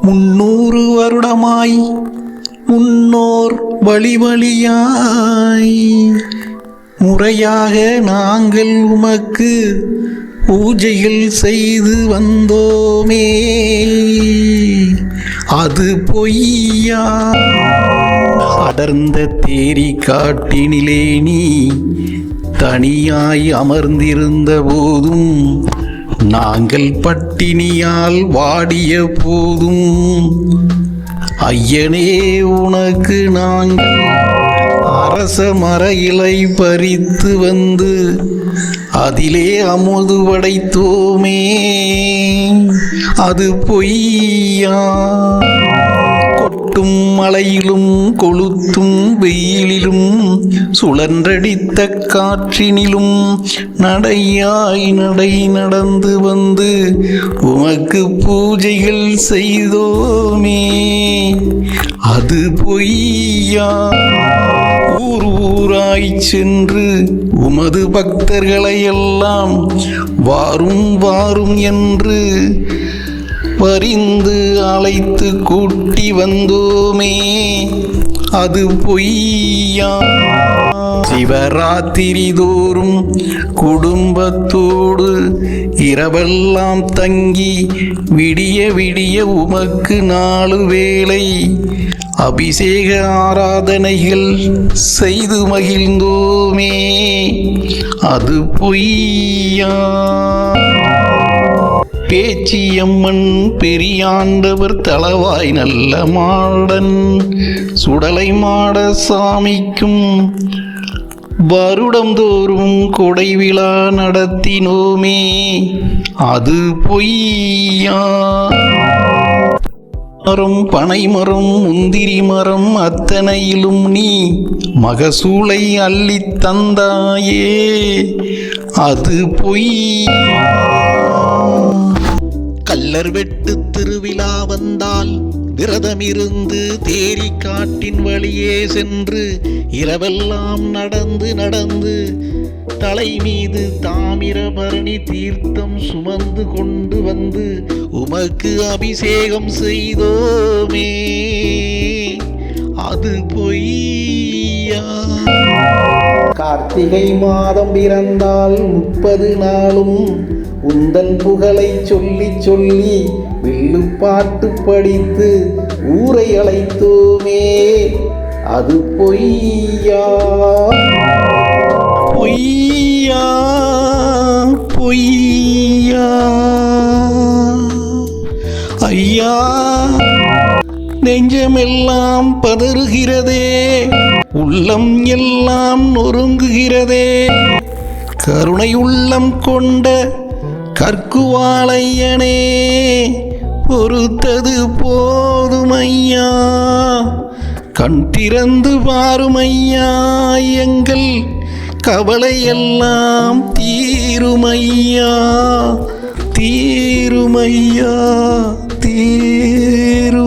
300 வருடமாய் முன்னோர் வழி வழியாய் முறையாக நாங்கள் உமக்கு பூஜைகள் செய்து வந்தோமே, அது பொய்யா? அடர்ந்த தேரி காட்டினிலே நீ தனியாய் அமர்ந்திருந்த போதும், நாங்கள் பட்டினியால் வாடிய போதும், ஐயனே உனக்கு நாங்கள் அரச மர இலை பறித்து வந்து அதிலே அமுது படைத்தோமே, அது பொய்யா? கொட்டும் மழையிலும் கொளுத்தும் வெயிலிலும் சுழன்றடித்த காற்றினிலும் நடையாய் நடந்து வந்து உமக்கு பூஜைகள் செய்தோமே, அது பொய்யா? ஊர் ஊராய் சென்று உமது பக்தர்களை எல்லாம் வாரும் வாரும் என்று பரிந்து அழைத்து கூட்டி வந்தோமே, அது பொய்யா? சிவராத்திரி தோறும் குடும்பத்தோடு இரவெல்லாம் தங்கி விடிய விடிய உமக்கு 4 வேளை அபிஷேக ஆராதனைகள் செய்து மகிழ்ந்தோமே, அது பொய்யா? பேச்சியம்மன் பெரியாண்டவர் தளவாய் நல்ல மாடன் சுடலை மாட சாமிக்கும் வருடம் தோறும் கொடை விழா நடத்தினோமே, அது பொய்யா? மரம் பனை மரம் முந்திரி மரம் அத்தனையிலும் நீ மகசூலை அள்ளி தந்தாயே, அது பொய்யா? கல்லர் வெட்டு திருவிழா வந்தால் விரதமிருந்து தேரி காட்டின் வழியே சென்று இரவெல்லாம் நடந்து தலை மீது தாமிரபரணி தீர்த்தம் சுமந்து கொண்டு வந்து உமக்கு அபிஷேகம் செய்தோமே, அது பொய்யா? கார்த்திகை மாதம் பிறந்தால் 30 நாளும் உந்தன் புகழை சொல்லி சொல்லி வில்லுப்பாட்டு படித்து ஊரை அழைத்தோமே, அது பொய்யா? பொய்யா பொய்யா? ஐயா, நெஞ்சமெல்லாம் பதறுகிறதே, உள்ளம் எல்லாம் நொறுங்குகிறதே, கருணை உள்ளம் கொண்ட கற்குவாளையனே, பொறுத்தது போதுமையா, கண் திறந்து பாருமையா, எங்கள் கவலையெல்லாம் தீருமையா, தீருமையா, தீருமையா.